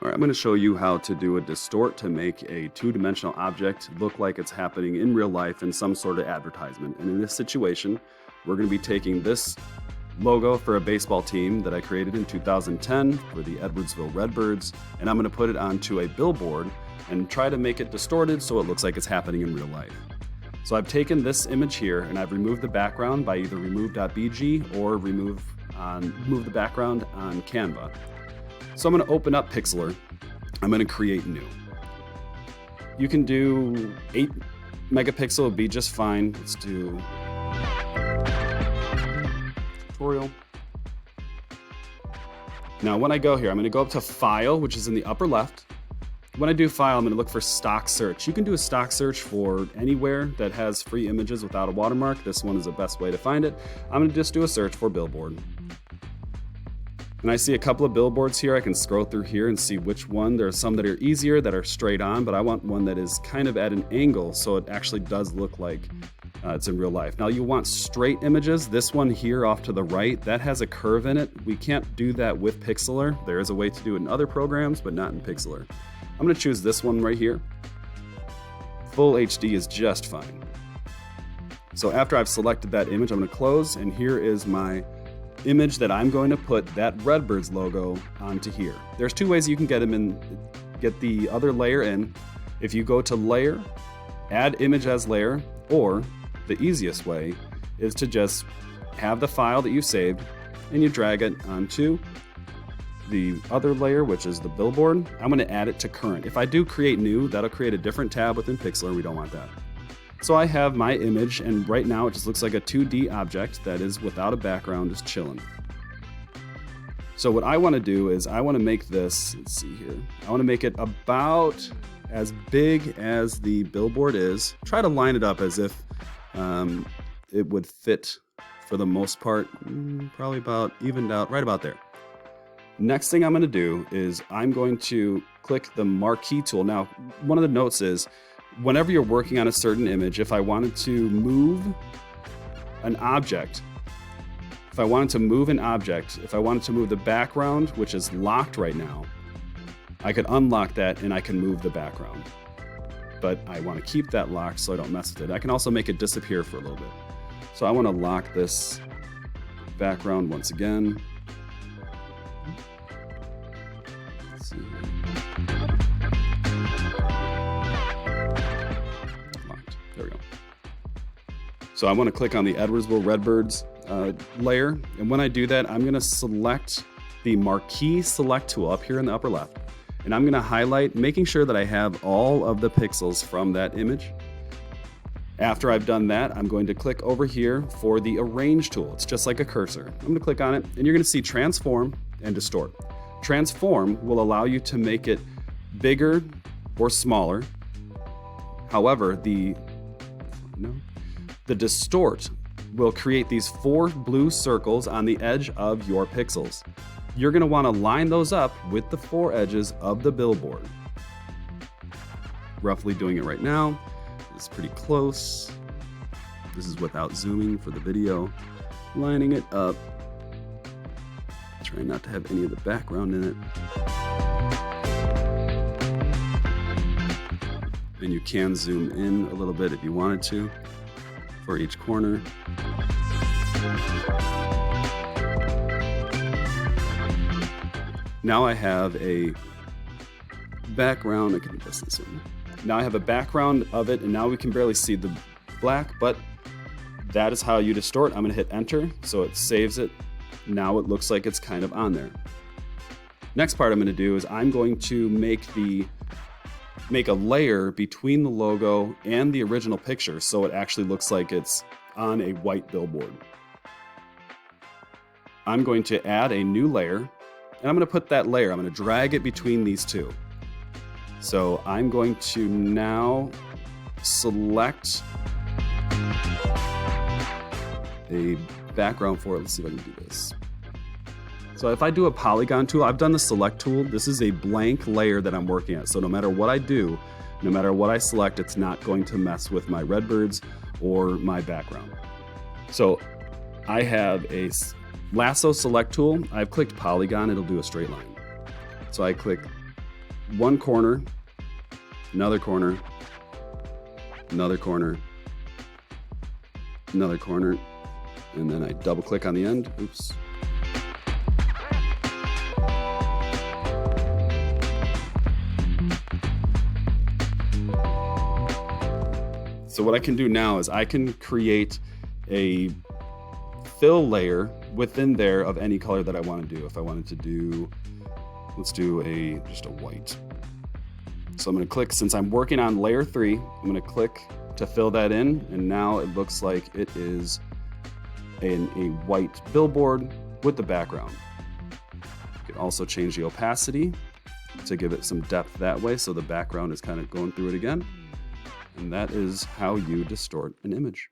All right, I'm going to show you how to do a distort to make a two-dimensional object look like it's happening in real life in some sort of advertisement. And in this situation, we're going to be taking this logo for a baseball team that I created in 2010 for the Edwardsville Redbirds, and I'm going to put it onto a billboard and try to make it distorted so it looks like it's happening in real life. So I've taken this image here and I've removed the background by either remove.bg or remove the background on Canva. So I'm going to open up Pixlr. I'm going to create new. You can do 8 megapixel, would be just fine. Let's do tutorial. Now when I go here, I'm going to go up to File, which is in the upper left. When I do File, I'm going to look for stock search. You can do a stock search for anywhere that has free images without a watermark. This one is the best way to find it. I'm going to just do a search for billboard. And I see a couple of billboards here. I can scroll through here and see which one. There are some that are easier, that are straight on, but I want one that is kind of at an angle so it actually does look like it's in real life. Now you want straight images. This one here off to the right, that has a curve in it. We can't do that with Pixlr. There is a way to do it in other programs, but not in Pixlr. I'm going to choose this one right here. Full HD is just fine. So after I've selected that image, I'm going to close, and here is my image that I'm going to put that Redbirds logo onto here. There's 2 ways you can get them in, get the other layer in. If you go to Layer, Add Image as Layer, or the easiest way is to just have the file that you saved and you drag it onto the other layer, which is the billboard. I'm going to add it to current. If I do create new, that'll create a different tab within Pixlr. We don't want that. So I have my image, and right now it just looks like a 2D object that is without a background, just chilling. So what I want to do is I want to make this, let's see here, I want to make it about as big as the billboard is. Try to line it up as if it would fit for the most part, probably about evened out right about there. Next thing I'm going to do is I'm going to click the marquee tool. Now, one of the notes is whenever you're working on a certain image, if I wanted to move an object, if I wanted to move the background, which is locked right now, I could unlock that and I can move the background. But I want to keep that locked so I don't mess with it. I can also make it disappear for a little bit. So I want to lock this background once again. Let's see here. Locked. There we go. So I want to click on the Edwardsville Redbirds layer. And when I do that, I'm going to select the marquee select tool up here in the upper left. And I'm going to highlight, making sure that I have all of the pixels from that image. After I've done that, I'm going to click over here for the Arrange tool. It's just like a cursor. I'm going to click on it, and you're going to see Transform and Distort. Transform will allow you to make it bigger or smaller. However, the Distort will create these 4 blue circles on the edge of your pixels. You're going to want to line those up with the 4 edges of the billboard. Roughly doing it right now. It's pretty close. This is without zooming for the video. Lining it up. Trying not to have any of the background in it. And you can zoom in a little bit if you wanted to for each corner. Now I have a background. I can adjust this one. Now I have a background of it, and now we can barely see the black, but that is how you distort. I'm going to hit enter, so it saves it. Now it looks like it's kind of on there. Next part I'm going to do is I'm going to make a layer between the logo and the original picture, so it actually looks like it's on a white billboard. I'm going to add a new layer, and I'm going to put that layer, I'm going to drag it between these 2. So I'm going to now select a background for it. Let's see if I can do this. So if I do a polygon tool, I've done the select tool. This is a blank layer that I'm working at. So no matter what I do, no matter what I select, it's not going to mess with my Redbirds or my background. So I have a lasso select tool. I've clicked polygon, it'll do a straight line. So I click one corner, another corner, another corner, another corner, and then I double click on the end. Oops. So what I can do now is I can create a fill layer within there of any color that I want to do. If I wanted to do, let's do just a white. So I'm going to click, since I'm working on layer 3, I'm going to click to fill that in, and now it looks like it is a white billboard with the background. You can also change the opacity to give it some depth that way, so the background is kind of going through it again. And that is how you distort an image.